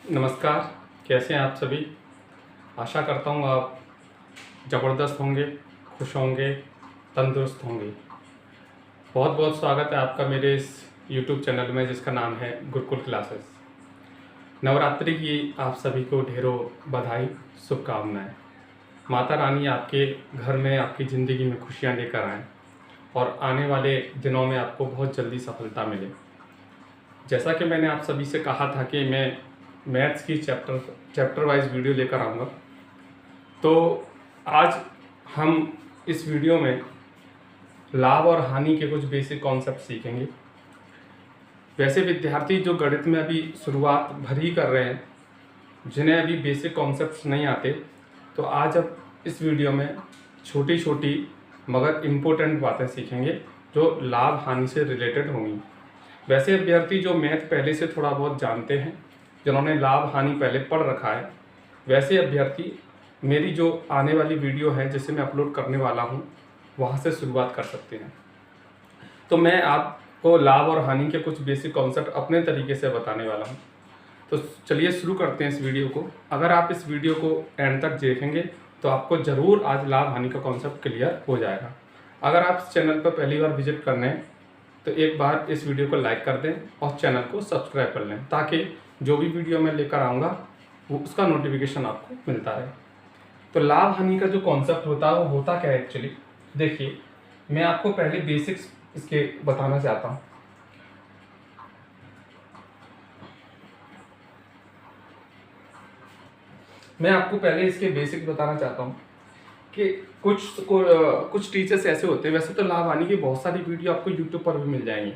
नमस्कार। कैसे हैं आप सभी। आशा करता हूँ आप ज़बरदस्त होंगे, खुश होंगे, तंदुरुस्त होंगे। बहुत बहुत स्वागत है आपका मेरे इस YouTube चैनल में जिसका नाम है गुरुकुल क्लासेस। नवरात्रि की आप सभी को ढेरों बधाई, शुभकामनाएं। माता रानी आपके घर में, आपकी ज़िंदगी में खुशियाँ लेकर आएँ और आने वाले दिनों में आपको बहुत जल्दी सफलता मिले। जैसा कि मैंने आप सभी से कहा था कि मैं मैथ्स की चैप्टर वाइज वीडियो लेकर आऊँगा, तो आज हम इस वीडियो में लाभ और हानि के कुछ बेसिक कॉन्सेप्ट सीखेंगे। वैसे विद्यार्थी जो गणित में अभी शुरुआत भर ही कर रहे हैं, जिन्हें अभी बेसिक कॉन्सेप्ट्स नहीं आते, तो आज अब इस वीडियो में छोटी छोटी मगर इम्पोर्टेंट बातें सीखेंगे जो लाभ हानि से रिलेटेड होंगी। वैसे अभ्यर्थी जो मैथ पहले से थोड़ा बहुत जानते हैं, जिन्होंने लाभ हानि पहले पढ़ रखा है, वैसे अभ्यर्थी मेरी जो आने वाली वीडियो है जिसे मैं अपलोड करने वाला हूँ वहाँ से शुरुआत कर सकते हैं। तो मैं आपको लाभ और हानि के कुछ बेसिक कॉन्सेप्ट अपने तरीके से बताने वाला हूँ। तो चलिए शुरू करते हैं इस वीडियो को। अगर आप इस वीडियो को एंड तक देखेंगे तो आपको ज़रूर आज लाभ हानि का कॉन्सेप्ट क्लियर हो जाएगा। अगर आप इस चैनल पर पहली बार विजिट करने हैं तो एक बार इस वीडियो को लाइक कर दें और चैनल को सब्सक्राइब कर लें, ताकि जो भी वीडियो मैं लेकर आऊँगा वो उसका नोटिफिकेशन आपको मिलता रहे। तो लाभ हानि का जो कॉन्सेप्ट होता है वो होता क्या है एक्चुअली, देखिए मैं आपको पहले बेसिक्स इसके बताना चाहता हूँ। मैं आपको पहले इसके बेसिक्स बताना चाहता हूँ कि कुछ टीचर्स ऐसे होते हैं। वैसे तो लाभ हानि की बहुत सारी वीडियो आपको यूट्यूब पर भी मिल जाएंगी,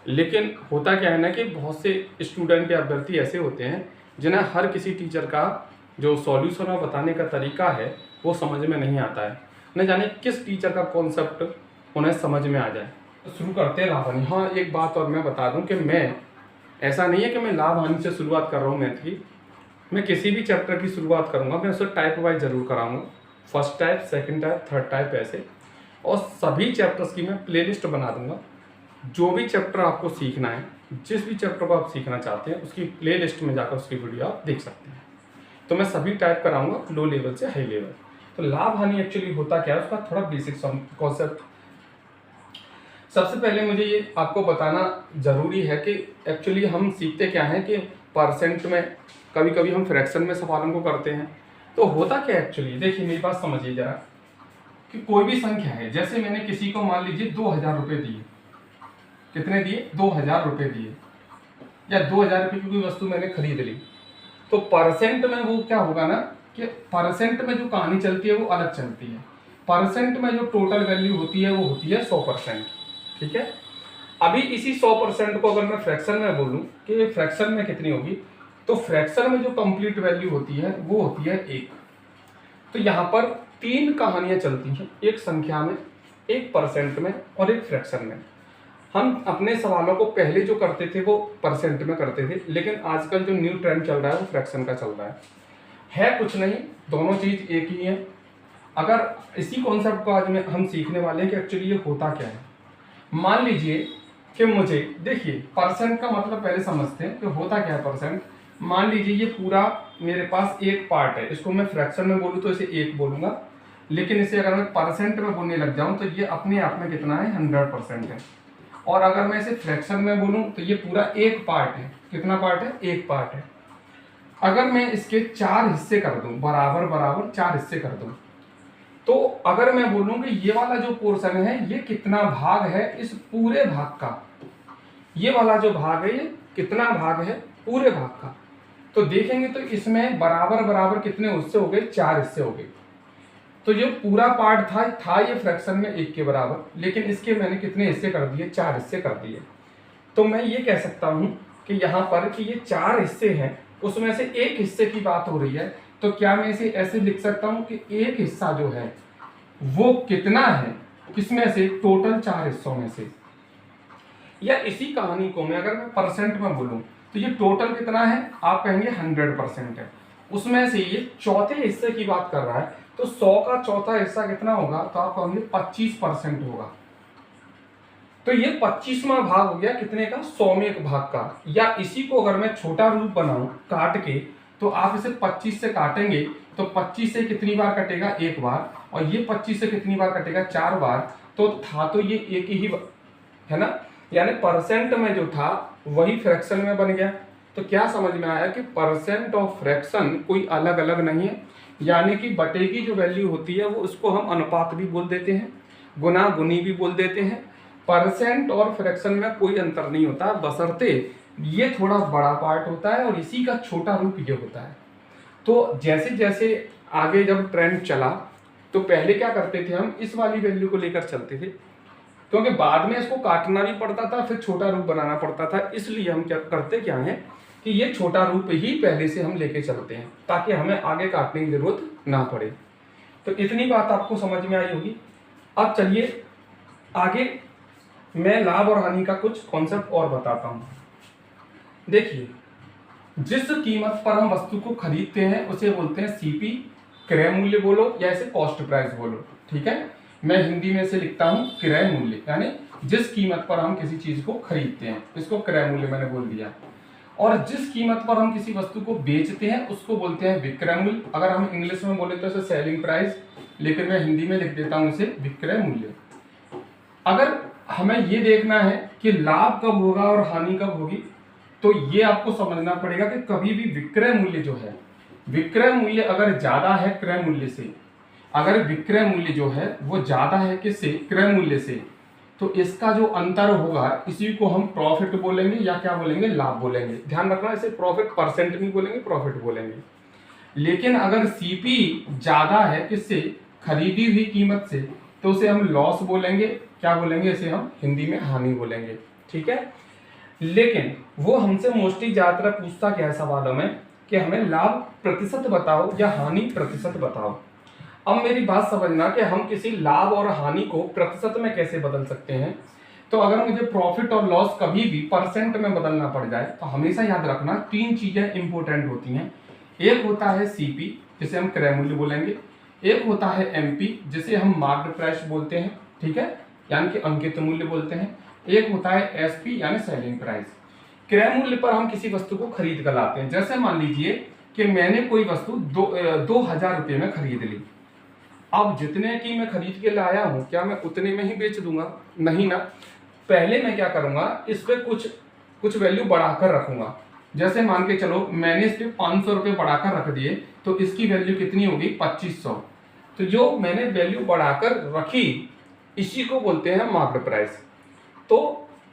लेकिन होता क्या है ना कि बहुत से स्टूडेंट या अभ्यर्थी ऐसे होते हैं जिन्हें हर किसी टीचर का जो सॉल्यूशन और बताने का तरीका है वो समझ में नहीं आता है। न जाने किस टीचर का कॉन्सेप्ट उन्हें समझ में आ जाए। तो शुरू करते हैं लाभ हानि। हाँ, एक बात और मैं बता दूं कि मैं ऐसा नहीं है कि मैं लाभ हानि से शुरुआत कर रहा हूँ मैथ की। मैं किसी भी चैप्टर की शुरुआत करूँगा मैं उसे टाइप वाइज ज़रूर कराऊँगा, first type, second type, third type, ऐसे। और सभी चैप्टर्स की मैं प्लेलिस्ट बना दूंगा। जो भी चैप्टर आपको सीखना है, जिस भी चैप्टर को आप सीखना चाहते हैं, उसकी प्लेलिस्ट में जाकर उसकी वीडियो आप देख सकते हैं। तो मैं सभी टाइप कराऊंगा, लो लेवल से हाई लेवल। तो लाभ हानि एक्चुअली होता क्या है उसका थोड़ा बेसिक कॉन्सेप्ट। सबसे पहले मुझे ये आपको बताना ज़रूरी है कि एक्चुअली हम सीखते क्या है कि परसेंट में, कभी कभी हम फ्रैक्शन में सवालों को करते हैं। तो होता क्या एक्चुअली, देखिए मेरी बात समझिए जरा, कि कोई भी संख्या है, जैसे मैंने किसी को मान लीजिए 2000 रुपये दिए। कितने दिए? 2000 रुपये दिए, या 2000 रुपये की कोई वस्तु मैंने खरीद ली। तो परसेंट में वो क्या होगा ना कि परसेंट में जो कहानी चलती है वो अलग चलती है। परसेंट में जो टोटल वैल्यू होती है वो होती है 100%। ठीक है। अभी इसी 100% को अगर मैं फ्रैक्शन में बोलूं कि फ्रैक्शन में कितनी होगी, तो फ्रैक्शन में जो कंप्लीट वैल्यू होती है वो होती है 1। तो यहाँ पर तीन कहानियां चलती हैं, एक संख्या में, एक परसेंट में और एक फ्रैक्शन में। हम अपने सवालों को पहले जो करते थे वो परसेंट में करते थे, लेकिन आजकल जो न्यू ट्रेंड चल रहा है वो फ्रैक्शन का चल रहा है कुछ नहीं, दोनों चीज एक ही है। अगर इसी कॉन्सेप्ट को आज में हम सीखने वाले हैं कि एक्चुअली ये होता क्या है। मान लीजिए कि मुझे, देखिए परसेंट का मतलब पहले समझते हैं कि होता क्या है परसेंट। मान लीजिए ये पूरा मेरे पास एक पार्ट है, इसको मैं फ्रैक्शन में बोलूँ तो इसे 1 बोलूंगा, लेकिन इसे अगर मैं परसेंट में बोलने लग जाऊं तो ये अपने आप में कितना है? 100% है। और अगर मैं इसे फ्रैक्शन में बोलूं तो ये पूरा एक पार्ट है। कितना पार्ट है? एक पार्ट है। अगर मैं इसके 4 हिस्से कर दूं, बराबर बराबर 4 हिस्से कर दूं, तो अगर मैं बोलूं कि ये वाला जो पोर्शन है ये कितना भाग है इस पूरे भाग का, ये वाला जो भाग है ये कितना भाग है पूरे भाग का, तो देखेंगे तो इसमें बराबर बराबर कितने हिस्से हो गए? 4 हिस्से हो गए। तो जो पूरा पार्ट था ये फ्रैक्शन में 1 के बराबर, लेकिन इसके मैंने कितने हिस्से कर दिए? 4 हिस्से कर दिए। तो मैं ये कह सकता हूं कि यहाँ पर कि ये 4 हिस्से हैं, उसमें से एक हिस्से की बात हो रही है। तो क्या मैं इसे ऐसे लिख सकता हूं कि एक हिस्सा जो है वो कितना है, किसमें से? टोटल 4 हिस्सों में से। या इसी कहानी को मैं अगर मैं परसेंट में बोलूं तो ये टोटल कितना है? आप कहेंगे 100% है। उसमें से ये चौथे हिस्से की बात कर रहा है, तो 100 का चौथा हिस्सा कितना होगा? तो आप कहेंगे 25% होगा। तो ये 25वां भाग हो गया कितने का, 100वें एक भाग का। या इसी को अगर मैं छोटा रूप बनाऊं काट के, तो आप इसे 25 से काटेंगे तो 25 से कितनी बार कटेगा, एक बार, और ये 25 से कितनी बार कटेगा, 4 बार। तो था तो ये एक ही है ना, यानी परसेंट में जो था वही फ्रैक्शन में बन गया। तो क्या समझ में आया कि परसेंट ऑफ फ्रैक्शन कोई अलग अलग नहीं है, यानी कि बटे की जो वैल्यू होती है वो उसको हम अनुपात भी बोल देते हैं, गुना गुनी भी बोल देते हैं। परसेंट और फ्रैक्शन में कोई अंतर नहीं होता, बशर्ते ये थोड़ा बड़ा पार्ट होता है और इसी का छोटा रूप ये होता है। तो जैसे जैसे आगे जब ट्रेंड चला तो पहले क्या करते थे, हम इस वाली वैल्यू को लेकर चलते थे, क्योंकि बाद में इसको काटना भी पड़ता था, फिर छोटा रूप बनाना पड़ता था। इसलिए हम क्या करते क्या है कि ये छोटा रूप ही पहले से हम लेके चलते हैं, ताकि हमें आगे काटने की जरूरत ना पड़े। तो इतनी बात आपको समझ में आई होगी। अब चलिए आगे मैं लाभ और हानि का कुछ कॉन्सेप्ट और बताता हूं। देखिए, जिस कीमत पर हम वस्तु को खरीदते हैं उसे बोलते हैं सीपी, क्रय मूल्य बोलो या इसे कॉस्ट प्राइस बोलो, ठीक है। मैं हिंदी में से लिखता हूं क्रय मूल्य, यानी जिस कीमत पर हम किसी चीज को खरीदते हैं इसको क्रय मूल्य मैंने बोल दिया। और जिस कीमत पर हम किसी वस्तु को बेचते हैं उसको बोलते हैं विक्रय मूल्य। अगर हम इंग्लिश में बोले तो इसे सेलिंग प्राइस, लेकिन मैं हिंदी में लिख देता हूं इसे विक्रय मूल्य। अगर हमें ये देखना है कि लाभ कब होगा और हानि कब होगी, तो ये आपको समझना पड़ेगा कि कभी भी विक्रय मूल्य जो है, विक्रय मूल्य अगर ज्यादा है क्रय मूल्य से, अगर विक्रय मूल्य जो है वो ज्यादा है किससे, क्रय मूल्य से, तो इसका जो अंतर होगा इसी को हम प्रॉफिट बोलेंगे या क्या बोलेंगे, लाभ बोलेंगे। ध्यान रखना, इसे प्रॉफिट परसेंट नहीं बोलेंगे, प्रॉफिट बोलेंगे। लेकिन अगर सीपी ज्यादा है किससे, खरीदी हुई कीमत से, तो उसे हम लॉस बोलेंगे, क्या बोलेंगे, इसे हम हिंदी में हानि बोलेंगे, ठीक है। लेकिन वो हमसे मोस्टली ज्यादातर पूछता क्या है सवालों में कि हमें लाभ प्रतिशत बताओ या हानि प्रतिशत बताओ। अब मेरी बात समझना कि हम किसी लाभ और हानि को प्रतिशत में कैसे बदल सकते हैं। तो अगर मुझे प्रॉफिट और लॉस कभी भी परसेंट में बदलना पड़ जाए तो हमेशा याद रखना 3 चीजें इंपॉर्टेंट होती हैं। एक होता है सीपी जिसे हम क्रय मूल्य बोलेंगे, एक होता है एमपी जिसे हम मार्केट प्राइस बोलते हैं, ठीक है, यानी कि अंकित मूल्य बोलते हैं, एक होता है एसपी यानी सेलिंग प्राइस। क्रय मूल्य पर हम किसी वस्तु को खरीद कर लाते हैं। जैसे मान लीजिए कि मैंने कोई वस्तु 2000 रुपये में खरीद ली। अब जितने की मैं खरीद के लाया हूं क्या मैं उतने में ही बेच दूंगा, नहीं ना। पहले मैं क्या करूंगा, इस पे कुछ वैल्यू बढ़ाकर रखूंगा। जैसे मान के चलो मैंने इस पे 500 रुपये बढ़ाकर रख दिए तो इसकी वैल्यू कितनी होगी, 2500। तो जो मैंने वैल्यू बढ़ाकर रखी इसी को बोलते हैं मार्केट प्राइस। तो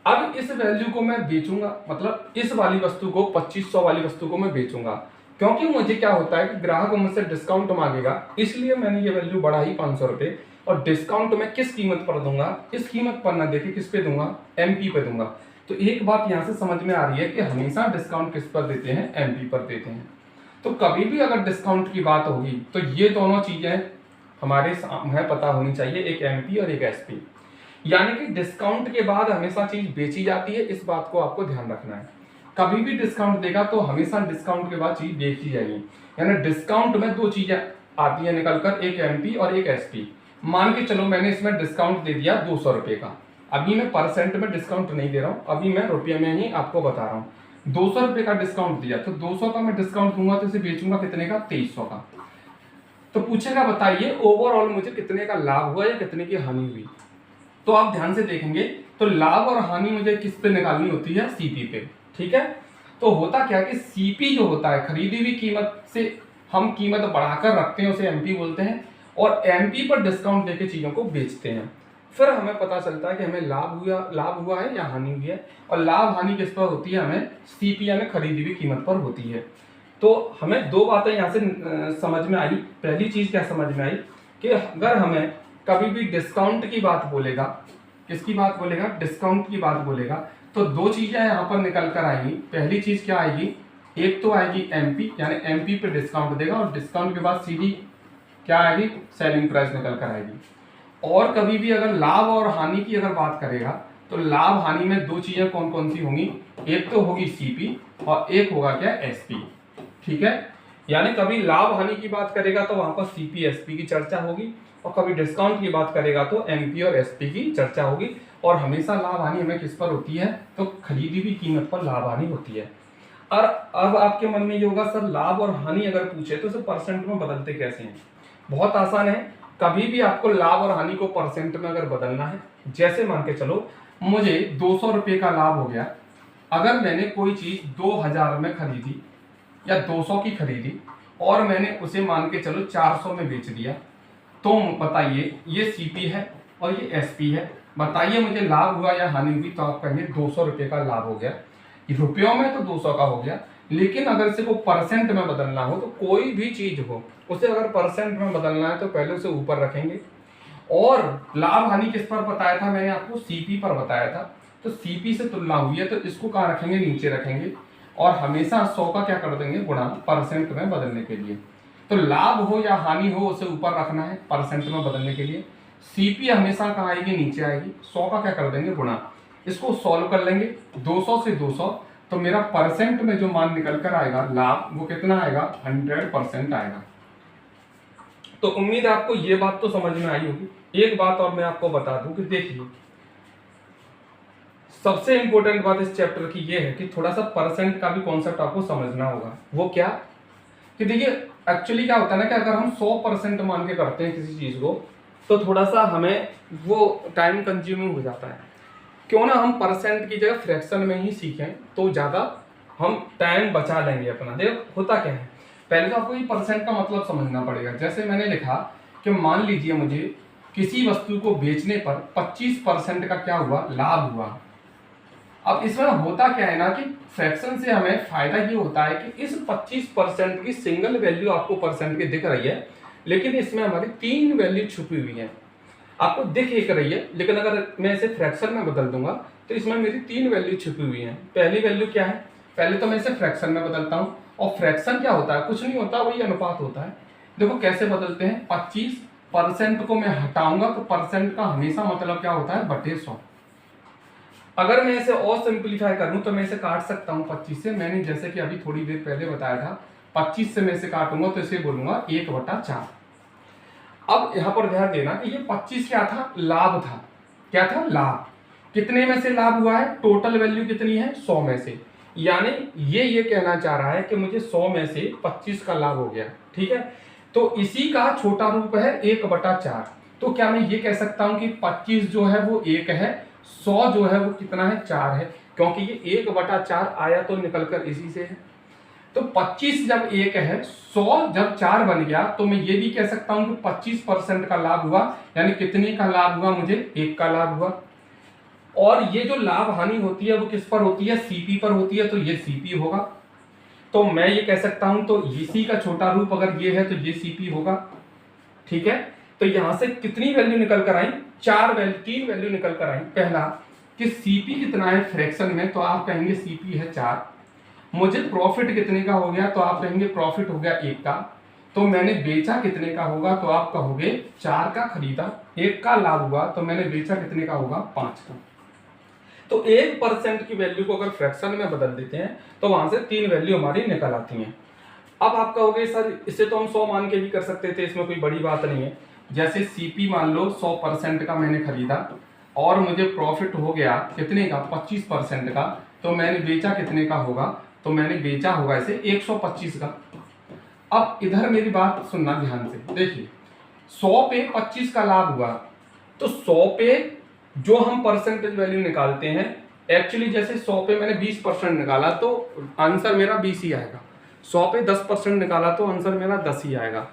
अब इस वैल्यू को मैं बेचूंगा, मतलब इस वाली वस्तु को 2500 वाली वस्तु को मैं बेचूंगा, क्योंकि मुझे क्या होता है कि ग्राहक मुझसे डिस्काउंट मांगेगा, इसलिए मैंने ये वैल्यू बढ़ाई 500 रुपये। और डिस्काउंट मैं किस कीमत पर दूंगा, इस कीमत पर ना देखे किस पे दूंगा, एमपी पे दूंगा। तो एक बात यहाँ से समझ में आ रही है कि हमेशा डिस्काउंट किस पर देते हैं, एमपी पर देते हैं। तो कभी भी अगर डिस्काउंट की बात होगी तो ये दोनों चीजें हमारे हमें पता होनी चाहिए, एक एमपी और एक एसपी। यानी कि डिस्काउंट के बाद हमेशा चीज बेची जाती है, इस बात को आपको ध्यान रखना है। कभी भी डिस्काउंट देगा तो हमेशा डिस्काउंट के बाद चीज बेची जाएगी। यानी डिस्काउंट में 2 चीजें आती है निकलकर, एक एमपी और एक एसपी। मान के चलो मैंने इसमें डिस्काउंट दे दिया 200 रुपये का, अभी मैं परसेंट में डिस्काउंट नहीं दे रहा हूँ, अभी मैं रुपये में ही आपको बता रहा हूँ। 200 रुपये का डिस्काउंट दिया तो 200 का मैं डिस्काउंट दूंगा तो इसे बेचूंगा कितने का, 2300 का। तो पूछेगा बताइए ओवरऑल मुझे कितने का लाभ हुआ या कितने की हानि हुई। तो आप ध्यान से देखेंगे तो लाभ और हानि मुझे किस पे निकालनी होती है, सीपी पे, ठीक है। तो होता क्या कि सीपी जो होता है, खरीदी हुई कीमत से हम कीमत बढ़ाकर रखते हैं, उसे एमपी बोलते हैं, और एमपी पर डिस्काउंट देके चीजों को बेचते हैं। फिर हमें पता चलता है कि हमें लाभ हुआ है या हानि हुई है। और लाभ हानि किस पर होती है, हमें सीपी यानी खरीदी हुई कीमत पर होती है। तो हमें 2 बातें यहाँ से समझ में आई। पहली चीज क्या समझ में आई कि अगर हमें कभी भी डिस्काउंट की बात बोलेगा, किसकी बात बोलेगा, डिस्काउंट की बात बोलेगा, तो 2 चीजें यहाँ पर निकल कर आएंगी। पहली चीज क्या आएगी, एक तो आएगी एमपी, यानी एमपी पे डिस्काउंट देगा, और डिस्काउंट के बाद सीधी क्या आएगी, सेलिंग प्राइस निकल कर आएगी। और कभी भी अगर लाभ और हानि की अगर बात करेगा तो लाभ हानि में 2 चीजें कौन कौन सी होंगी, एक तो होगी सीपी और एक होगा क्या, एसपी, ठीक है। यानी कभी लाभ हानि की बात करेगा तो वहां पर सीपी एसपी की चर्चा होगी, और कभी डिस्काउंट की बात करेगा तो एमपी और एसपी की चर्चा होगी। और हमेशा लाभ हानि हमें किस पर होती है, तो खरीदी हुई कीमत पर लाभ हानि होती है। और अब आपके मन में ये होगा सर लाभ और हानि अगर पूछे तो इसे परसेंट में बदलते कैसे हैं। बहुत आसान है, कभी भी आपको लाभ और हानि को परसेंट में अगर बदलना है, जैसे मान के चलो मुझे 200 रुपये का लाभ हो गया, अगर मैंने कोई चीज 2000 में खरीदी या 200 की खरीदी और मैंने उसे मान के चलो 400 में बेच दिया, तो बताइए ये सीपी है और ये एसपी है, बताइए मुझे लाभ हुआ या हानि हुई। तो आप कहेंगे 200 रुपये का लाभ हो गया, रुपयों में तो 200 का हो गया, लेकिन अगर इसे को परसेंट में बदलना हो तो कोई भी चीज हो उसे अगर परसेंट में बदलना है तो पहले उसे ऊपर रखेंगे। और लाभ हानि किस पर बताया था मैंने आपको, सीपी पर बताया था, तो सीपी से तुलना हुई है तो इसको कहाँ रखेंगे, नीचे रखेंगे। और हमेशा 100 का क्या कर देंगे, गुणा परसेंट में बदलने के लिए। तो लाभ हो या हानि हो उसे ऊपर रखना है परसेंट में बदलने के लिए। सीपी हमेशा कहाँ आएगी, नीचे आएगी। 100 का क्या कर देंगे, गुणा। इसको सॉल्व कर लेंगे, 200 से 200, तो मेरा परसेंट में जो मान निकल कर आएगा लाभ, वो कितना आएगा, 100% आएगा। तो उम्मीद है आपको ये बात तो समझ में आई होगी। एक बात और मैं आपको बता दूं कि देखिए, सबसे इंपॉर्टेंट बात इस चैप्टर की ये है कि थोड़ा सा परसेंट का भी कॉन्सेप्ट आपको समझना होगा। वो क्या, कि देखिए एक्चुअली क्या होता है ना कि अगर हम 100% मान के करते हैं किसी चीज को, तो थोड़ा सा हमें वो टाइम कंज्यूमिंग हो जाता है। क्यों ना हम परसेंट की जगह फ्रैक्शन में ही सीखें तो ज़्यादा हम टाइम बचा लेंगे अपना। देखो होता क्या है, पहले तो आपको ये परसेंट का मतलब समझना पड़ेगा। जैसे मैंने लिखा कि मान लीजिए मुझे किसी वस्तु को बेचने पर 25% का क्या हुआ, लाभ हुआ। अब इसमें होता क्या है ना कि फ्रैक्शन से हमें फायदा ये होता है कि इस 25% की सिंगल वैल्यू आपको परसेंट की दिख रही है, लेकिन इसमें हमारी 3 वैल्यू छुपी हुई है। आपको दिख एक रही है, लेकिन अगर मैं इसे फ्रैक्शन में बदल दूंगा तो इसमें मेरी 3 वैल्यू छुपी हुई है। पहली वैल्यू क्या है, पहले तो मैं इसे फ्रैक्शन में बदलता हूँ। और फ्रैक्शन क्या होता है, कुछ नहीं होता, वही अनुपात होता है। देखो कैसे बदलते हैं, 25% को मैं हटाऊंगा तो परसेंट का हमेशा मतलब क्या होता है, बटे 100। अगर मैं इसे और सिंप्लीफाई करूं तो मैं इसे काट सकता हूं 25 से। मैंने जैसे कि अभी थोड़ी देर पहले बताया था, 25 से मैं इसे काटूंगा तो इसे बोलूंगा 1/4। अब यहां पर ध्यान देना कि ये 25 क्या था, लाभ था। क्या था, लाभ। कितने में से लाभ हुआ है, टोटल वैल्यू कितनी है, 100 में से। यानी ये कहना चाह रहा है कि मुझे 100 में से 25 का लाभ हो गया। ठीक है, तो इसी का छोटा रूप है 1/4। तो क्या मैं ये कह सकता हूं कि 25 जो है वो 1 है, 100 जो है वो कितना है, 4 है, क्योंकि ये 1/4 आया तो निकलकर इसी से है। तो 25 जब 1 है, 100 जब 4 बन गया, तो मैं ये भी कह सकता हूं कि 25% का लाभ हुआ। यानी कितने का लाभ हुआ, मुझे 1 का लाभ हुआ। और ये जो लाभ हानि होती है वो किस पर होती है, सीपी पर होती है, तो ये सीपी होगा। तो मैं ये कह सकता हूं, तो इसी का छोटा रूप अगर ये है तो ये सीपी होगा। ठीक है, तो यहां से कितनी वैल्यू निकल कर आई, 3 वैल्यू निकल कर आई। पहला कि सीपी कितना है फ्रैक्शन में, तो आप कहेंगे सीपी है 4। मुझे प्रॉफिट कितने का हो गया, तो आप कहेंगे प्रॉफिट हो गया 1 का। तो मैंने बेचा कितने का होगा, तो आप कहोगे 4 का खरीदा, 1 का लाभ हुआ, तो मैंने बेचा कितने का होगा, 5 का। तो 1% की वैल्यू को अगर फ्रैक्शन में बदल देते हैं तो वहां से 3 वैल्यू हमारी निकल आती हैं। अब आप कहोगे सर इसे तो हम 100 मान के भी कर सकते थे, इसमें कोई बड़ी बात नहीं है। जैसे सीपी मान लो 100% का मैंने खरीदा और मुझे प्रॉफिट हो गया कितने का, 25% का, तो मैंने बेचा कितने का होगा, तो मैंने बेचा होगा इसे 125 का। अब इधर मेरी बात सुनना ध्यान से, देखिए 100 पे 25 का लाभ हुआ, तो 100 पे जो हम परसेंटेज वैल्यू निकालते हैं, एक्चुअली जैसे 100 पे मैंने 20% निकाला तो आंसर मेरा 20 ही आएगा। 100 पे 10% निकाला तो आंसर मेरा 10 ही आएगा।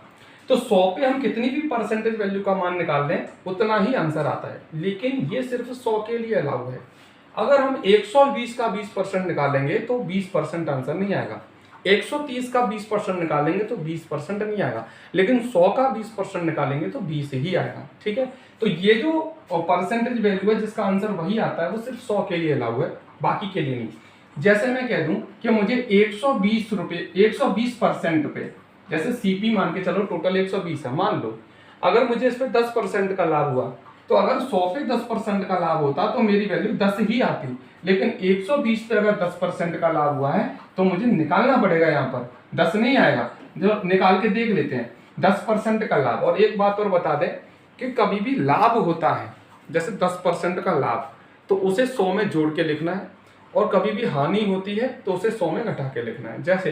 तो 100 पे हम कितनी भी परसेंटेज वैल्यू का मान निकाल दें उतना ही आंसर आता है, लेकिन ये सिर्फ 100 के लिए अलाउ है। अगर हम 120 का 20% निकालेंगे तो 20% आंसर नहीं आएगा। 130 का 20% निकालेंगे तो 20% नहीं आएगा, लेकिन 100 का 20% निकालेंगे तो 20 ही आएगा। ठीक है, तो ये जो परसेंटेज वैल्यू है जिसका आंसर वही आता है वो सिर्फ 100 के लिए अलाउ है, बाकी के लिए नहीं। जैसे मैं कह दूं कि मुझे 120 रुपये 120% पे, जैसे सीपी मान के चलो टोटल 120 है मान लो, अगर मुझे इस पर 10% का लाभ हुआ, तो अगर 100 पे 10% का लाभ होता तो मेरी वैल्यू 10 ही आती, लेकिन 120 पे अगर 10% का लाभ हुआ है तो मुझे निकालना पड़ेगा, यहाँ पर 10 नहीं आएगा। जो निकाल के देख लेते हैं 10% का लाभ। और एक बात और बता दें कि कभी भी लाभ होता है, जैसे 10% का लाभ, तो उसे 100 में जोड़ के लिखना है, और कभी भी हानि होती है तो उसे 100 में घटा के लिखना है। जैसे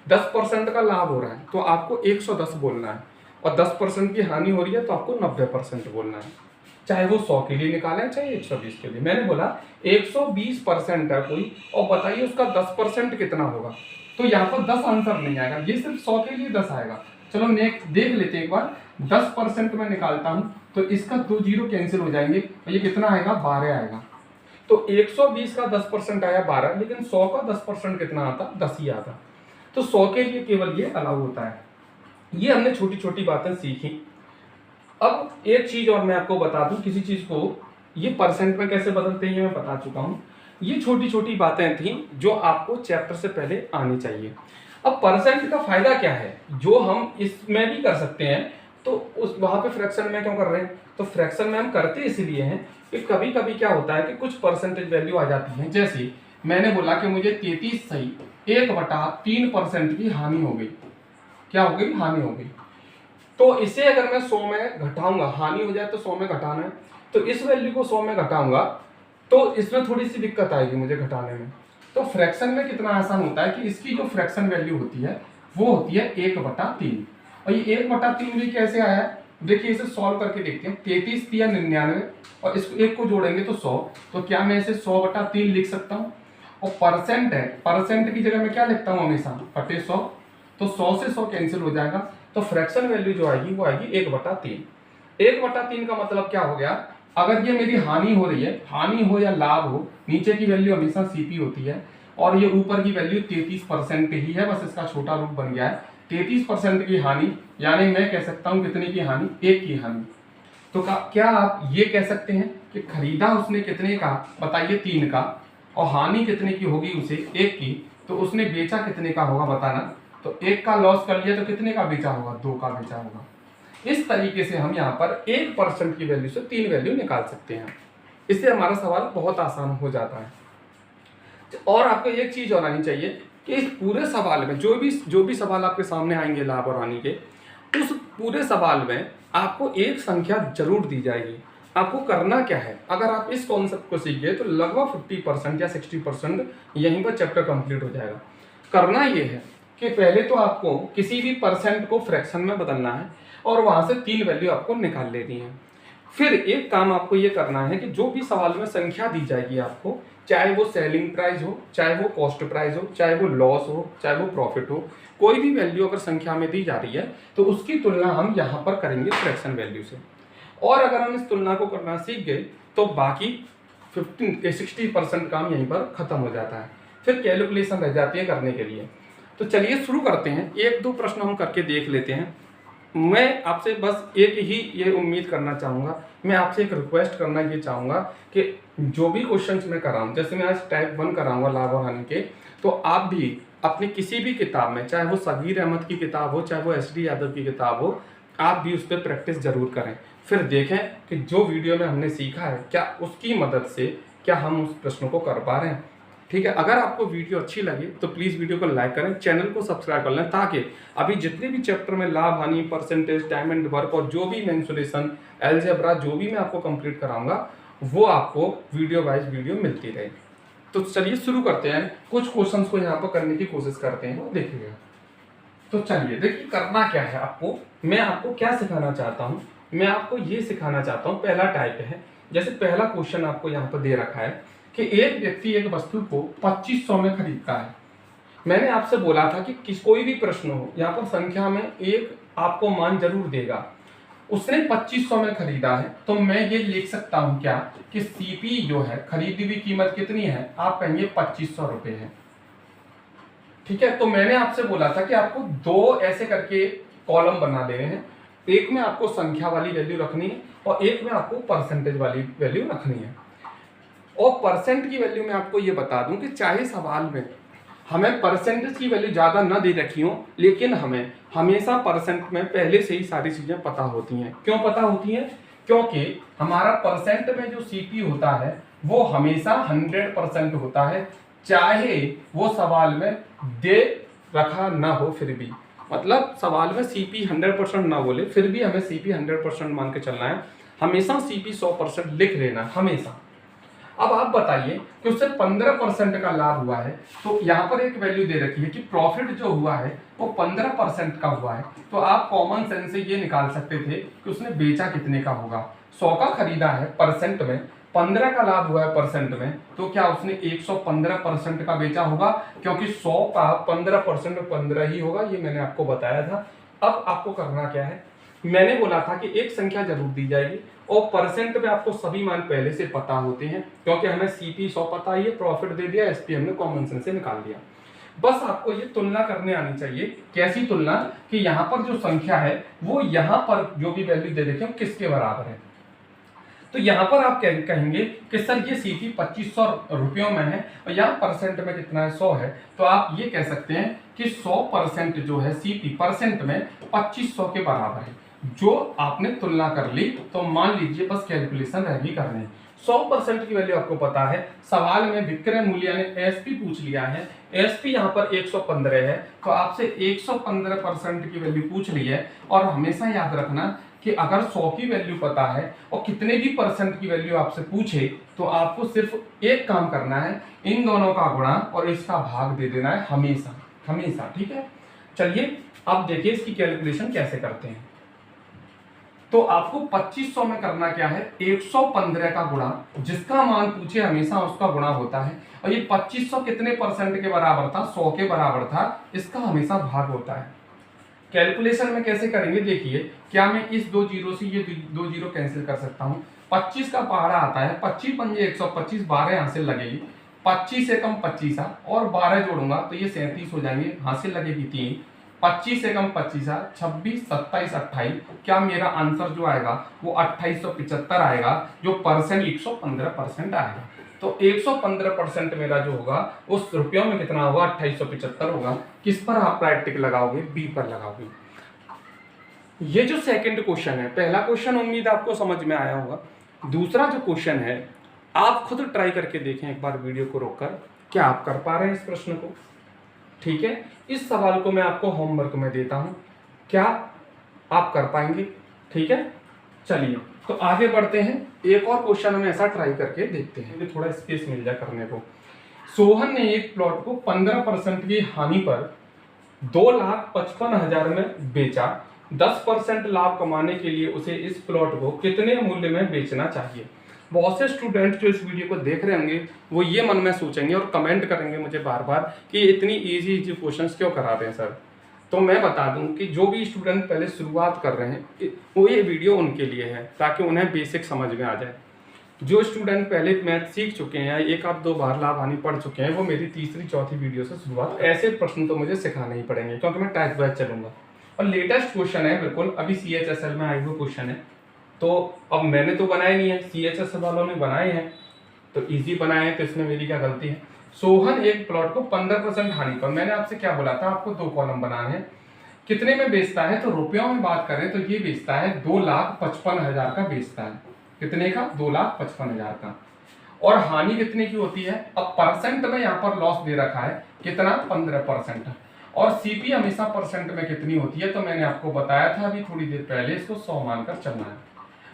10% का लाभ हो रहा है तो आपको 110 बोलना है, और 10% की हानि हो रही है तो आपको 90% बोलना है, चाहे वो 100 के लिए निकालें चाहे 120 के लिए। मैंने बोला 120% है कोई, और बताइए उसका 10% कितना होगा, तो यहाँ पर 10 आंसर नहीं आएगा, ये सिर्फ 100 के लिए 10 आएगा। चलो नेक्स्ट देख लेते हैं एक बार। 10% में निकालता हूँ तो इसका 2 जीरो कैंसिल हो जाएंगे, और ये कितना आएगा, 12 आएगा। तो 120 का 10% आया 12, लेकिन 100 का 10% कितना आता, 10 ही आता। तो 100 के लिए केवल ये अलाउ होता है। ये हमने छोटी छोटी बातें सीखी। अब एक चीज और मैं आपको बता दूं, किसी चीज को ये परसेंट में कैसे बदलते हैं मैं बता चुका हूं। ये छोटी छोटी बातें थी जो आपको चैप्टर से पहले आनी चाहिए। अब परसेंट का फायदा क्या है, जो हम इसमें भी कर सकते हैं, तो उस वहां पे फ्रैक्शन में क्यों कर रहे हैं, तो फ्रैक्शन में हम करते इसलिए हैं कि कभी कभी क्या होता है कि कुछ परसेंटेज वैल्यू आ जाती है। जैसे मैंने बोला कि मुझे 33 सही 1/3% की हानि हो गई, क्या हो गई, हानि हो गई। तो इसे अगर मैं 100 में घटाऊंगा, हानि हो जाए तो 100 में घटाना है, तो इस वैल्यू को 100 में घटाऊंगा तो इसमें थोड़ी सी दिक्कत आएगी मुझे घटाने में। तो फ्रैक्शन में कितना आसान होता है कि इसकी जो फ्रैक्शन वैल्यू होती है वो होती है 1/3। और ये 1/3 भी कैसे आया है, देखिए इसे सॉल्व करके देखते हैं। 33 या 99, और इसको एक को जोड़ेंगे तो 100, तो क्या मैं इसे 100/3 लिख सकता हूँ। और परसेंट है, परसेंट की जगह मैं क्या लिखता हूँ हमेशा, बटे 100, तो 100 से 100 कैंसिल हो जाएगा, तो फ्रैक्शन वैल्यू जो आएगी वो आएगी 1/3। 1/3 का मतलब क्या हो गया, अगर ये मेरी हानि हो रही है, हानि हो या लाभ हो, नीचे की वैल्यू हमेशा सीपी होती है, और ये ऊपर की वैल्यू 33% ही है, बस इसका छोटा रूप बन गया है। 33% की हानि, यानी मैं कह सकता हूं कितने की हानि, 1 की हानि। तो क्या आप ये कह सकते हैं कि खरीदा उसने कितने का, बताइए 3 का, और हानि कितने की होगी उसे, 1 की, तो उसने बेचा कितने का होगा बताना। तो 1 का लॉस कर लिया तो कितने का बेचा होगा, 2 का बेचा होगा। इस तरीके से हम यहाँ पर 1% की वैल्यू से 3 वैल्यू निकाल सकते हैं। इससे हमारा सवाल बहुत आसान हो जाता है। और आपको एक चीज और आनी चाहिए कि इस पूरे सवाल में जो भी सवाल आपके सामने आएंगे लाभ और हानि के, उस पूरे सवाल में आपको एक संख्या जरूर दी जाएगी। आपको करना क्या है, अगर आप इस कॉन्सेप्ट को सीख गए तो लगभग 50% या 60% यहीं पर चैप्टर कंप्लीट हो जाएगा। करना ये है कि पहले तो आपको किसी भी परसेंट को फ्रैक्शन में बदलना है, और वहां से 3 वैल्यू आपको निकाल लेनी है। फिर एक काम आपको ये करना है कि जो भी सवाल में संख्या दी जाएगी आपको, चाहे वो सेलिंग प्राइस हो, चाहे वो कॉस्ट प्राइस हो, चाहे वो लॉस हो, चाहे वो प्रॉफिट हो, कोई भी वैल्यू अगर संख्या में दी जा रही है तो उसकी तुलना हम यहाँ पर करेंगे फ्रैक्शन वैल्यू से। और अगर हम इस तुलना को करना सीख गए तो बाकी 60% काम यहीं पर खत्म हो जाता है, फिर कैलकुलेशन रह जाती है करने के लिए। तो चलिए शुरू करते हैं, 1-2 प्रश्न हम करके देख लेते हैं। मैं आपसे बस एक ही ये उम्मीद करना चाहूँगा, मैं आपसे एक रिक्वेस्ट करना ये चाहूँगा कि जो भी क्वेश्चंस मैं कराऊँ, जैसे मैं आज टाइप 1 कराऊँगा लाभ और हानि के, तो आप भी अपनी किसी भी किताब में, चाहे वो सगीर अहमद की किताब हो, चाहे वो SD यादव की किताब हो, आप भी उस पर प्रैक्टिस जरूर करें। फिर देखें कि जो वीडियो में हमने सीखा है क्या उसकी मदद से क्या हम उस प्रश्न को कर पा रहे हैं। ठीक है, अगर आपको वीडियो अच्छी लगी तो प्लीज़ वीडियो को लाइक करें, चैनल को सब्सक्राइब कर लें, ताकि अभी जितने भी चैप्टर में लाभ हानि, परसेंटेज, टाइम एंड वर्क और जो भी मेंसुरेशन, अलजेब्रा जो भी मैं आपको कंप्लीट कराऊंगा वो आपको वीडियो वाइज वीडियो मिलती रहे। तो चलिए शुरू करते हैं, कुछ क्वेश्चन को यहाँ पर करने की कोशिश करते हैं, वो देखिएगा। तो चलिए देखिए करना क्या है आपको, मैं आपको क्या सिखाना चाहता हूँ, मैं आपको ये सिखाना चाहता हूँ। पहला टाइप है, जैसे पहला क्वेश्चन आपको यहाँ पर दे रखा है कि एक व्यक्ति एक वस्तु को 2500 में खरीदता है। मैंने आपसे बोला था कि कोई भी प्रश्न हो, यहाँ पर संख्या में एक आपको मान जरूर देगा। उसने 2500 में खरीदा है, तो मैं ये लिख सकता हूँ क्या कि सीपी जो है, खरीदी हुई कीमत कितनी है, आप कहेंगे 2500 रुपये है। ठीक है, तो मैंने आपसे बोला था कि आपको 2 ऐसे करके कॉलम बना देने हैं, एक में आपको संख्या वाली वैल्यू रखनी है और एक में आपको परसेंटेज वाली वैल्यू रखनी है। और परसेंट की वैल्यू में आपको ये बता दूं कि चाहे सवाल में हमें परसेंटेज की वैल्यू ज़्यादा न दे रखी हो, लेकिन हमें हमेशा परसेंट में पहले से ही सारी चीज़ें पता होती हैं। क्यों पता होती हैं? क्योंकि हमारा परसेंट में जो सीपी होता है वो हमेशा 100% होता है, चाहे वो सवाल में दे रखा ना हो। फिर भी मतलब सवाल में सीपी 100% ना बोले, फिर भी हमें सीपी 100% मान के चलना है। हमेशा सीपी 100% लिख लेना हमेशा। अब आप बताइए कि उससे 15% का लाभ हुआ है, तो यहाँ पर एक वैल्यू दे रखी है कि प्रॉफिट जो हुआ है वो 15% का हुआ है, तो आप कॉमन सेंस से ये निकाल सकते थे कि उसने बेचा कितने का होगा। 100 का खरीदा है परसेंट में, 15 का लाभ हुआ है परसेंट में, तो क्या उसने 115% का बेचा होगा, क्योंकि 100 का 15% 15 ही होगा, ये मैंने आपको बताया था। अब आपको करना क्या है, मैंने बोला था कि एक संख्या जरूर दी जाएगी और परसेंट में आपको सभी मान पहले से पता होते हैं, क्योंकि हमें सीपी 100 पता ही है, प्रॉफिट दे दिया, एसपी हमने कॉमन सेंस से निकाल दिया। बस आपको ये तुलना करने आनी चाहिए। कैसी तुलना, कि यहाँ पर जो संख्या है वो यहाँ पर जो भी वैल्यू दे रखी है किसके बराबर है। तो यहाँ पर आप कहेंगे कि सर ये सीपी 2500 रुपयों में है और यहाँ परसेंट में कितना है, 100 है, तो आप ये कह सकते हैं कि 100% जो है सीपी परसेंट में 2500 के बराबर है। जो आपने तुलना कर ली, तो मान लीजिए बस कैलकुलेशन रह गई करने। 100% की वैल्यू आपको पता है, सवाल में विक्रय मूल्य ने एसपी पूछ लिया है, एसपी यहाँ पर 115 है, तो आपसे 115% की वैल्यू पूछ ली है। और हमेशा याद रखना कि अगर 100 की वैल्यू पता है और कितने भी परसेंट की वैल्यू आपसे पूछे, तो आपको सिर्फ एक काम करना है, इन दोनों का गुणा और इसका भाग दे देना है हमेशा हमेशा, ठीक है। चलिए अब देखिए इसकी कैलकुलेशन कैसे करते हैं। तो आपको 2500 में करना क्या है, 115 का गुणा, जिसका मान पूछे हमेशा उसका गुणा होता है, और ये 2500 कितने परसेंट के बराबर था, 100 के बराबर था, इसका हमेशा भाग होता है। कैलकुलेशन में कैसे करेंगे देखिए, क्या मैं इस 2 जीरो से ये 2 जीरो कैंसिल कर सकता हूँ। 25 का पहाड़ा आता है, 25 पंजे 125, 12 यहाँ से लगेगी, 25 से कम 25 और 12 जोड़ूंगा तो ये 37 हो जाएंगे, हासिल लगेगी 3, 25 से कम 25 26, 27, 28, क्या मेरा आंसर जो आएगा वो 2875 आएगा, जो परसेंट 115% आएगा। तो 115% मेरा जो होगा उस रुपयों में कितना होगा, 2875 होगा। किस पर आप राइट टिक लगाओगे, बी पर लगाओगे। ये जो सेकंड क्वेश्चन है, पहला क्वेश्चन उम्मीद आपको समझ में आया होगा। दूसरा जो क्वेश्चन है आप खुद ट्राई करके देखें एक बार वीडियो को रोककर, क्या आप कर पा रहे हैं इस प्रश्न को, ठीक है। इस सवाल को मैं आपको होमवर्क में देता हूं, क्या आप कर पाएंगे, ठीक है। चलिए तो आगे बढ़ते हैं, एक और क्वेश्चन हम ऐसा ट्राई करके देखते हैं, थोड़ा स्पेस मिल जाए करने को। सोहन ने एक प्लॉट को 15% की हानि पर 2,55,000 में बेचा। 10% लाभ कमाने के लिए उसे इस प्लॉट को कितने मूल्य में बेचना चाहिए। बहुत से स्टूडेंट जो इस वीडियो को देख रहे होंगे वो ये मन में सोचेंगे और कमेंट करेंगे मुझे बार बार कि इतनी इजी क्वेश्चंस क्यों कराते हैं सर। तो मैं बता दूं कि जो भी स्टूडेंट पहले शुरुआत कर रहे हैं वो ये वीडियो उनके लिए है, ताकि उन्हें बेसिक समझ में आ जाए। जो स्टूडेंट पहले मैथ सीख चुके हैं या एक आध दो बार लाभ हानि पढ़ चुके हैं, वो मेरी तीसरी चौथी वीडियो से शुरुआत, ऐसे प्रश्न तो मुझे सिखाने ही पड़ेंगे क्योंकि मैं टाइप वाइज चलूंगा। और लेटेस्ट क्वेश्चन है, बिल्कुल अभी CHSL में आए हुए क्वेश्चन है, तो अब मैंने तो बनाए नहीं है, CHSL वालों ने बनाए हैं, तो इजी बनाए हैं, तो इसमें मेरी क्या गलती है। सोहन एक प्लॉट को 15% हानि पर, मैंने आपसे क्या बोला था, आपको 2 कॉलम बनाने हैं, कितने में बेचता है, तो रुपयों में बात करें तो ये बेचता है 2,55,000 का बेचता है। कितने का, 2,55,000 का। और हानि कितने की होती है, अब परसेंट में यहाँ पर लॉस दे रखा है कितना, 15%। और सीपी हमेशा परसेंट में कितनी होती है, तो मैंने आपको बताया था अभी थोड़ी देर पहले, इसको 100 मानकर चलना है।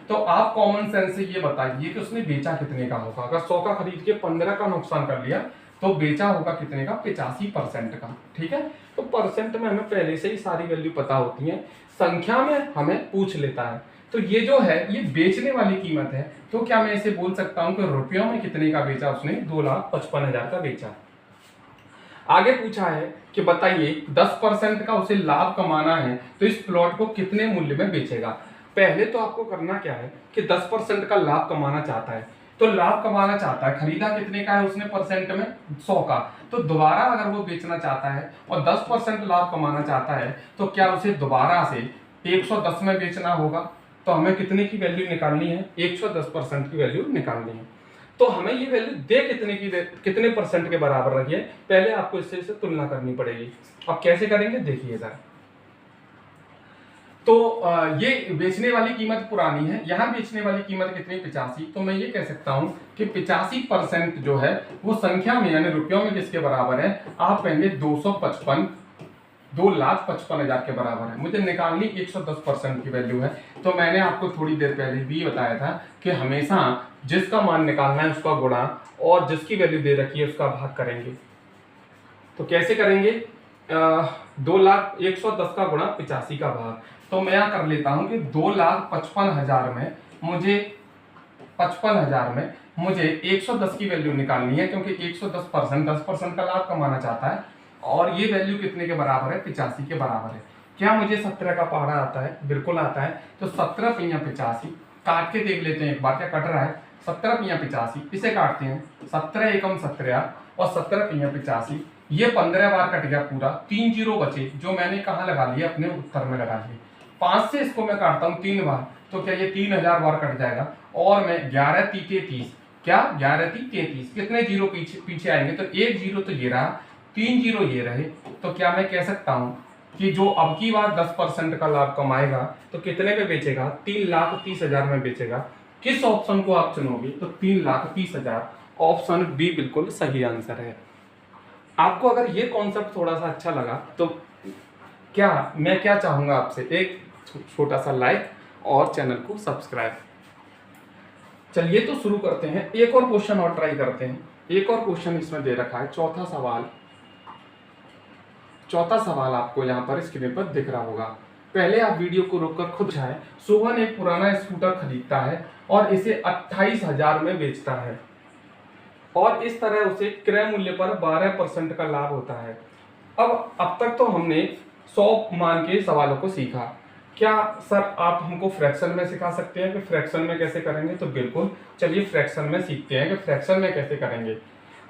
तो आप कॉमन सेंस से ये बताइए कि उसने बेचा कितने का होगा। अगर 100 का खरीद के 15 का नुकसान कर लिया तो बेचा होगा कितने का, 85% का, ठीक है। तो परसेंट में हमें पहले से ही सारी वैल्यू पता होती है, संख्या में हमें पूछ लेता है। तो ये जो है ये बेचने वाली कीमत है, तो क्या मैं इसे बोल सकता हूं कि रुपयों में कितने का बेचा उसने, 2,55,000 का बेचा। आगे पूछा है कि बताइए 10% का उसे लाभ कमाना है तो इस प्लॉट को कितने मूल्य में बेचेगा। पहले तो आपको करना क्या है कि 10% का लाभ कमाना चाहता है, तो लाभ कमाना चाहता है, खरीदा कितने का है उसने परसेंट में, 100 का, तो दोबारा अगर वो बेचना चाहता है और 10% लाभ कमाना चाहता है, तो क्या उसे दोबारा से 110 में बेचना होगा। तो हमें कितने की वैल्यू निकालनी है, 110% की वैल्यू निकालनी है। तो हमें ये वैल्यू दे कितने की, कितने परसेंट के बराबर रखिए, पहले आपको इससे तुलना करनी पड़ेगी। अब कैसे करेंगे देखिए जरा। तो ये बेचने वाली कीमत पुरानी है, यहाँ बेचने वाली कीमत कितनी, 85। तो मैं ये कह सकता हूँ कि 85% जो है वो संख्या में यानी रुपयों में किसके बराबर है, आप कहेंगे 255 2,55,000 के बराबर है। मुझे निकालनी 110% की वैल्यू है। तो मैंने आपको थोड़ी देर पहले भी बताया था कि हमेशा जिसका मान निकालना है उसका गुणा और जिसकी वैल्यू दे रखी है उसका भाग करेंगे। तो कैसे करेंगे? 2,110 का गुणा 85 का भाग। तो मैं यहाँ कर लेता हूँ कि 2,55,000 में मुझे 55,000 में मुझे 110 की वैल्यू निकालनी है, क्योंकि 110% 10% का लाभ कमाना चाहता है। और ये वैल्यू कितने के बराबर है? 85 के बराबर है। क्या मुझे 17 का पहाड़ा आता है? बिल्कुल आता है। तो 17 पंया 85, काट के देख लेते हैं एक बार क्या कट रहा है। 17 पंया 85, इसे काटते हैं। 17 एकम 17 और 17 पंया 85, ये 15 बार कट गया पूरा। 3 जीरो बचे जो मैंने कहाँ लगा लिए? अपने उत्तर में लगा लिए। 5 से इसको मैं काटता हूँ 3 बार, तो क्या ये 3000 बार कट जाएगा। और मैं 11 × 33, क्या 11 × 33, कितने जीरो पीछे आएंगे? तो 1 जीरो तो ये रहा, 3 जीरो ये रहे। तो क्या मैं कह सकता हूँ कि जो अब की बार 10% का लाभ कमाएगा तो कितने पे बेचेगा? 3,30,000 में बेचेगा। किस ऑप्शन को आप चुनोगे? तो 3,30,000। ऑप्शन बी बिल्कुल सही आंसर है। आपको अगर ये कॉन्सेप्ट थोड़ा सा अच्छा लगा तो मैं क्या चाहूंगा आपसे, एक छोटा सा लाइक और चैनल को सब्सक्राइब। चलिए तो शुरू करते हैं। एक और क्वेश्चन और ट्राई करते हैं। एक और क्वेश्चन इसमें दे रखा है, चौथा सवाल आपको यहाँ पर स्क्रीन पर दिख रहा होगा। पहले आप वीडियो को रोककर खुद जाएं। सोहन एक पुराना स्कूटर खरीदता है और इसे 28,000 में बेचता है और इस तरह उसे क्रय मूल्य पर 12% का लाभ होता है। अब तक तो हमने 100 मान के सवालों को सीखा। क्या सर आप हमको फ्रैक्शन में सिखा सकते हैं कि फ्रैक्शन में कैसे करेंगे? तो बिल्कुल, चलिए फ्रैक्शन में सीखते हैं कि फ्रैक्शन में कैसे करेंगे।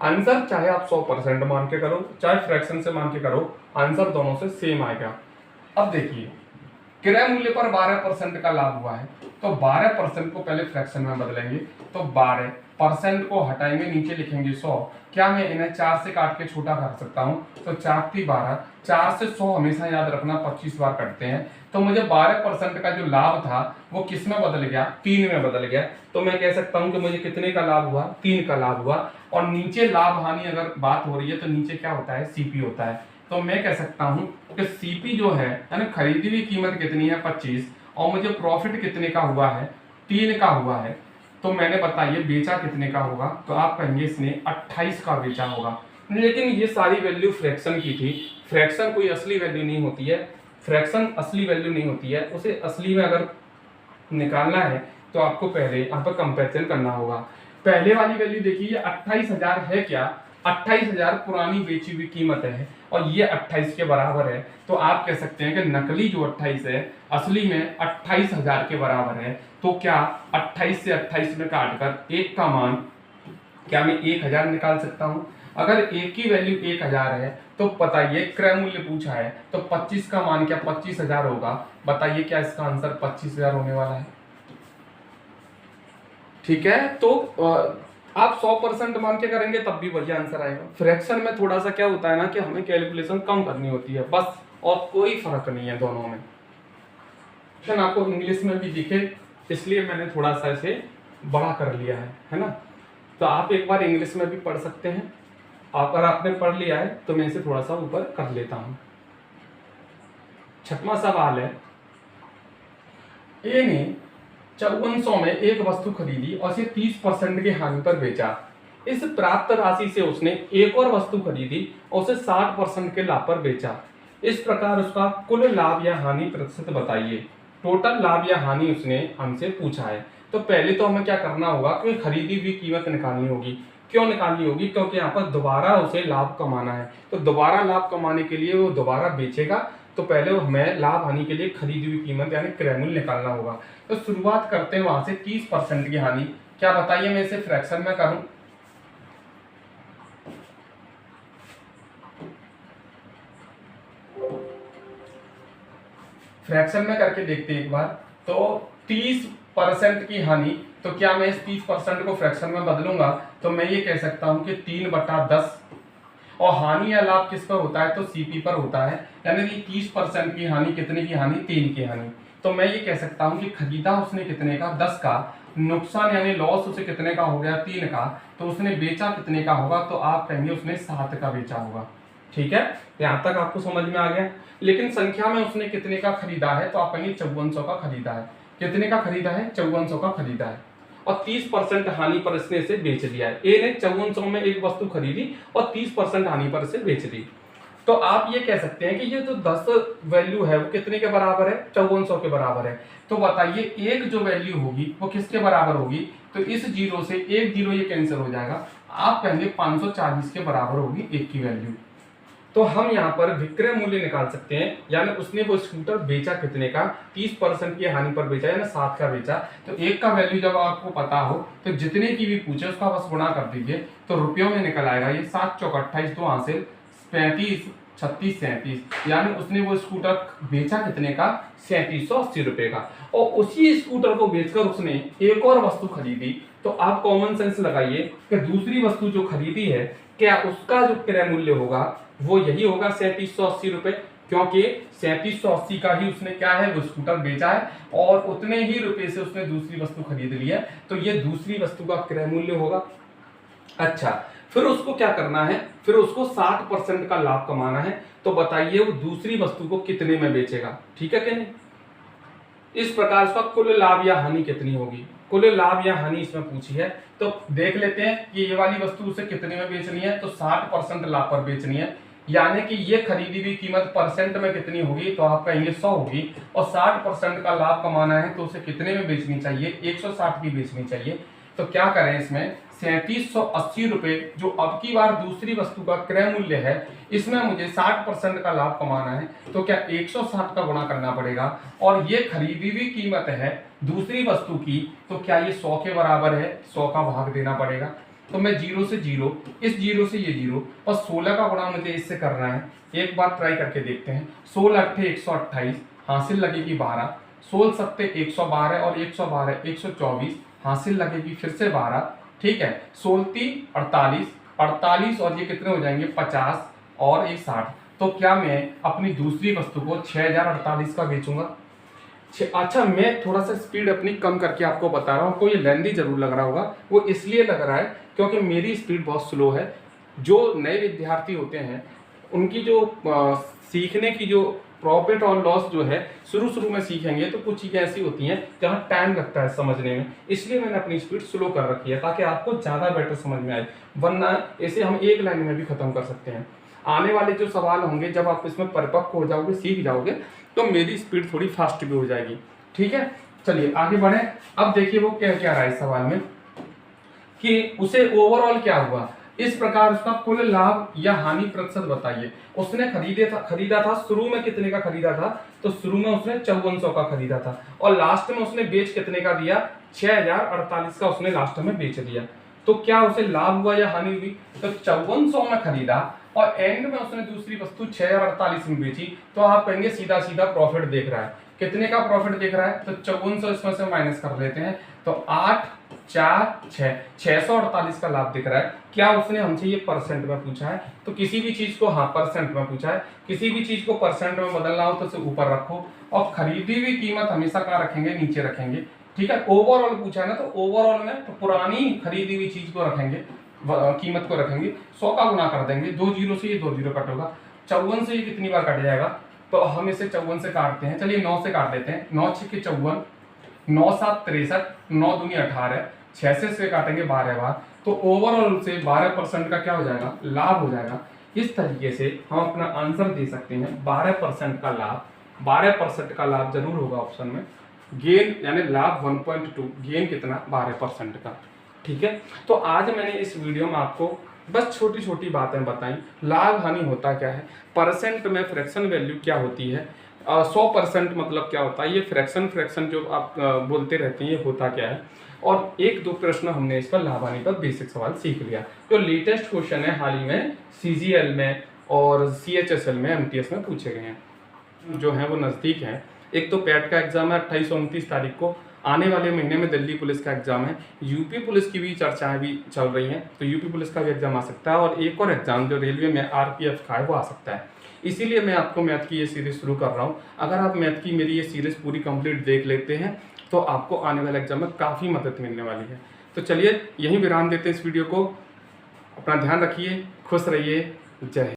आंसर चाहे आप 100% मान के करो चाहे फ्रैक्शन से मान के करो, आंसर दोनों से सेम आएगा। अब देखिए, क्रय मूल्य पर 12% का लाभ हुआ है, तो 12% को पहले फ्रैक्शन में बदलेंगे। तो 12% को हटाएंगे, नीचे लिखेंगे 100। क्या मैं इन्हें 4 से काट के छोटा कर सकता हूँ? तो 4 × 12, 4 से 100 हमेशा याद रखना 25 बार कटते हैं। तो मुझे 12% का जो लाभ था वो किस में बदल गया? 3 में बदल गया। तो मैं कह सकता हूँ कि मुझे कितने का लाभ हुआ? 3 का लाभ हुआ। और नीचे लाभ हानि अगर बात हो रही है तो नीचे क्या होता है? सीपी होता है। तो मैं कह सकता हूँ कि सीपी जो है यानी खरीदी हुई कीमत कितनी है? 25, और मुझे प्रॉफिट कितने का हुआ है? 3 का हुआ है। तो मैंने बताइए बेचा कितने का होगा? तो आप कहेंगे इसने 28 का बेचा होगा। लेकिन ये सारी वैल्यू फ्रैक्शन की थी। फ्रैक्शन कोई असली वैल्यू नहीं होती है। फ्रैक्शन असली वैल्यू नहीं होती है। उसे असली में अगर निकालना है तो आपको पहले यहाँ पर कंपेरिजन करना होगा। पहले वाली वैल्यू देखिए, ये 28,000 है क्या? 28,000 पुरानी बेची हुई कीमत है और ये 28 के बराबर है। तो आप कह सकते हैं कि नकली जो 28 है असली में 28,000 के बराबर है। तो क्या 28 से 28 में काटकर 1 का मान क्या मैं 1,000 निकाल सकता हूँ? अगर 1 की वैल्यू 1,000 है तो बताइए क्रय मूल्य पूछा है तो 25 का मान क्या 25,000 होगा? बताइए क्या इसका आंसर 25,000 होने वाला है? ठीक है, तो आप 100% मान के करेंगे तब भी वही आंसर आएगा। फ्रैक्शन में थोड़ा सा क्या होता है ना कि हमें कैलकुलेशन कम करनी होती है बस, और कोई फर्क नहीं है दोनों में। क्वेश्चन आपको इंग्लिश में भी दिखे इसलिए मैंने थोड़ा सा इसे बड़ा कर लिया है ना। तो आप एक बार इंग्लिश में भी पढ़ सकते हैं। अगर आपने पढ़ लिया है तो मैं इसे थोड़ा सा ऊपर कर लेता हूं। 6वां सवाल है, ए ने 5400 में एक वस्तु खरीदी और इसे 30% की हानि पर बेचा। इस प्राप्त राशि से उसने एक और वस्तु खरीदी और उसे 60% के लाभ पर बेचा। इस प्रकार उसका कुल लाभ या हानि प्रतिशत बताइए। टोटल लाभ या हानि उसने हमसे पूछा है। तो पहले तो हमें क्या करना होगा कि खरीदी हुई कीमत निकालनी होगी। क्यों निकालनी होगी? क्योंकि यहाँ पर दोबारा उसे लाभ कमाना है। तो दोबारा लाभ कमाने के लिए वो दोबारा बेचेगा, तो पहले हमें लाभ हानि के लिए खरीदी हुई कीमत यानी क्रय मूल्य निकालना होगा। तो शुरुआत करते हैं वहां से 30% की हानि। क्या बताइए मैं इसे फ्रैक्शन में करूं? फ्रैक्शन में करके देखते हैं एक बार। तो 30% की हानि, तो क्या मैं इस 30% को फ्रैक्शन में बदलूंगा तो मैं ये कह सकता हूं कि 3/10। और हानि या लाभ किस पर होता है? तो सीपी पर होता है। यानी कि 30% की हानि कितने की हानि? 3 की हानि। तो मैं ये कह सकता हूं कि खरीदा उसने कितने का? 10 का। नुकसान यानी लॉस उसे कितने का हो गया? 3 का। तो उसने बेचा कितने का होगा? तो आप कहेंगे उसने 7 का बेचा होगा। ठीक है, यहाँ तक आपको समझ में आ गया। लेकिन संख्या में उसने कितने का खरीदा है, तो आप कहेंगे 5400 का खरीदा है। कितने का खरीदा है? 5400 का खरीदा है। और 30% हानि पर इसने इसे बेच दिया है। ए ने 5400 में एक वस्तु खरीदी और 30% हानि पर इसे बेच दी। तो आप ये कह सकते हैं कि ये जो 10 वैल्यू है वो कितने के बराबर है? 5400 के बराबर है। तो बताइए एक जो वैल्यू होगी वो किसके बराबर होगी? तो इस जीरो से एक जीरो ये कैंसिल हो जाएगा, आप कहेंगे 540 के बराबर होगी एक की वैल्यू। तो हम यहाँ पर विक्रय मूल्य निकाल सकते हैं, यानी उसने वो स्कूटर बेचा कितने का? 30% की हानि पर बेचा, यानी 7 का बेचा। तो एक का वैल्यू जब आपको पता हो तो जितने की भी पूछे उसका बस गुणा कर दीजिए, तो रुपयों में निकल आएगा ये 7 चौक 28, 2 हासिल 35, 36, 37, यानी उसने वो स्कूटर बेचा कितने का? 3780 रुपए का। और उसी स्कूटर को बेचकर उसने एक और वस्तु खरीदी। तो आप कॉमन सेंस लगाइए कि दूसरी वस्तु जो खरीदी है, क्या उसका जो क्रय मूल्य होगा वो यही होगा 3780 रुपए, क्योंकि 3780 का ही उसने क्या है, वो स्कूटर बेचा है और उतने ही रुपए से उसने दूसरी वस्तु खरीद ली है। तो ये दूसरी वस्तु का क्रय मूल्य होगा। अच्छा, फिर उसको क्या करना है? फिर उसको 60% का लाभ कमाना है। तो बताइए वो दूसरी वस्तु को कितने में बेचेगा? ठीक है कि नहीं? इस प्रकार उसका कुल लाभ या हानि कितनी होगी? कुल लाभ या हानि इसमें पूछी है, तो देख लेते हैं कि ये वाली वस्तु उसे कितने में बेचनी है। तो 60% लाभ पर बेचनी है, यानी कि ये खरीदी हुई कीमत परसेंट में कितनी होगी? तो आप कहेंगे 100 होगी। और 60% का लाभ कमाना है तो उसे कितने में बेचनी चाहिए? 160 की बेचनी चाहिए। तो क्या करें इसमें? 3780 रुपए जो अब की बार दूसरी वस्तु का क्रय मूल्य है, इसमें मुझे 60% का लाभ कमाना है। तो क्या 160 का गुणा करना पड़ेगा, और ये खरीदी हुई कीमत है दूसरी वस्तु की, तो क्या ये 100 के बराबर है? 100 का भाग देना पड़ेगा। तो मैं जीरो से जीरो, इस जीरो से ये जीरो, और 16 का गुणा मुझे इससे करना है। एक बार ट्राई करके देखते हैं। 16 अट्ठे 128, हासिल लगेगी 12, 16 सत्ते 112 और 112 124, हासिल लगेगी फिर से 12। ठीक है, 16 48, 48 और ये कितने हो जाएंगे? 50 और एक 60। तो क्या मैं अपनी दूसरी वस्तु को 6048 का बेचूंगा? अच्छा, मैं थोड़ा सा स्पीड अपनी कम करके आपको बता रहा हूँ। आपको ये लेंदी जरूर लग रहा होगा, वो इसलिए लग रहा है क्योंकि मेरी स्पीड बहुत स्लो है। जो नए विद्यार्थी होते हैं उनकी जो सीखने की जो प्रॉफिट और लॉस जो है शुरू में सीखेंगे तो कुछ चीज़ें ऐसी होती हैं जहाँ टाइम लगता है समझने में, इसलिए मैंने अपनी स्पीड स्लो कर रखी है ताकि आपको ज़्यादा बेटर समझ में आए। वरना ऐसे हम एक लाइन में भी ख़त्म कर सकते हैं। आने वाले जो सवाल होंगे जब आप इसमें परिपक्व हो जाओगे, सीख जाओगे, तो मेरी स्पीड थोड़ी फास्ट भी हो जाएगी। ठीक है, चलिए आगे बढ़े। अब देखिए वो क्या क्या रहा है इस सवाल में कि उसे ओवरऑल क्या हुआ। इस प्रकार उसका कुल लाभ या हानि प्रतिशत बताइए। उसने खरीदा था शुरू में कितने का खरीदा था? तो शुरू में उसने 5400 का खरीदा था और लास्ट में उसने बेच कितने का दिया? 6048 का उसने लास्ट में बेच दिया। तो क्या उसे लाभ हुआ या हानि हुई? तो 5400 में खरीदा और एंड में उसने दूसरी वस्तु 6048 में बेची, तो आप कहेंगे सीधा सीधा प्रॉफिट देख रहा है। कितने का प्रॉफिट देख रहा है? तो 5400 इसमें से माइनस कर लेते हैं, तो 8 4 6 648 का लाभ दिख रहा है। क्या उसने हमसे ये परसेंट में पूछा है? तो किसी भी चीज को हाँ परसेंट में पूछा है। किसी भी चीज को परसेंट में बदलना हो तो उसे ऊपर रखो, और खरीदी हुई कीमत हमेशा कहाँ रखेंगे? नीचे रखेंगे। ठीक है, ओवरऑल पूछा है ना, तो ओवरऑल में तो पुरानी खरीदी हुई चीज को रखेंगे, कीमत को रखेंगे, 100 का गुणा कर देंगे। 2 जीरो से ये 2 जीरो कट होगा, 54 से ये कितनी बार कट जाएगा? तो हम इसे 54 से काटते हैं। चलिए 9 से काट देते हैं। 9 6 54, 9 7 63, 9 दूनी 18, 6 से काटेंगे 12 बार। तो ओवरऑल से 12% का क्या हो जाएगा? लाभ हो जाएगा। इस तरीके से हम अपना आंसर दे सकते हैं। 12% का लाभ, 12% का लाभ जरूर होगा ऑप्शन में। गेन यानी लाभ 1.2, गेन कितना? 12% का। ठीक है, तो आज मैंने इस वीडियो में आपको बस छोटी छोटी बातें बताई। लाभ हानि होता क्या है, परसेंट में फ्रैक्शन वैल्यू क्या होती है, 100% मतलब क्या होता है, ये फ्रैक्शन जो आप बोलते रहते हैं ये होता क्या है, और 1-2 प्रश्न हमने इस पर लाभ हानि पर बेसिक सवाल सीख लिया। जो लेटेस्ट क्वेश्चन है हाल ही में CGL में और CHSL में MTS में पूछे गए हैं जो हैं वो नज़दीक हैं। एक तो पैट का एग्जाम है 28 और 29 तारीख को। आने वाले महीने में दिल्ली पुलिस का एग्जाम है। यूपी पुलिस की भी चर्चाएं भी चल रही हैं, तो यूपी पुलिस का भी एग्जाम आ सकता है, और एक और एग्जाम जो रेलवे में RPF का है वो आ सकता है। इसीलिए मैं आपको मैथ की ये सीरीज शुरू कर रहा हूँ। अगर आप मैथ की मेरी ये सीरीज पूरी कंप्लीट देख लेते हैं तो आपको आने वाले एग्जाम में काफ़ी मदद मिलने वाली है। तो चलिए यहीं विराम देते हैं इस वीडियो को। अपना ध्यान रखिए, खुश रहिए, जय हिंद।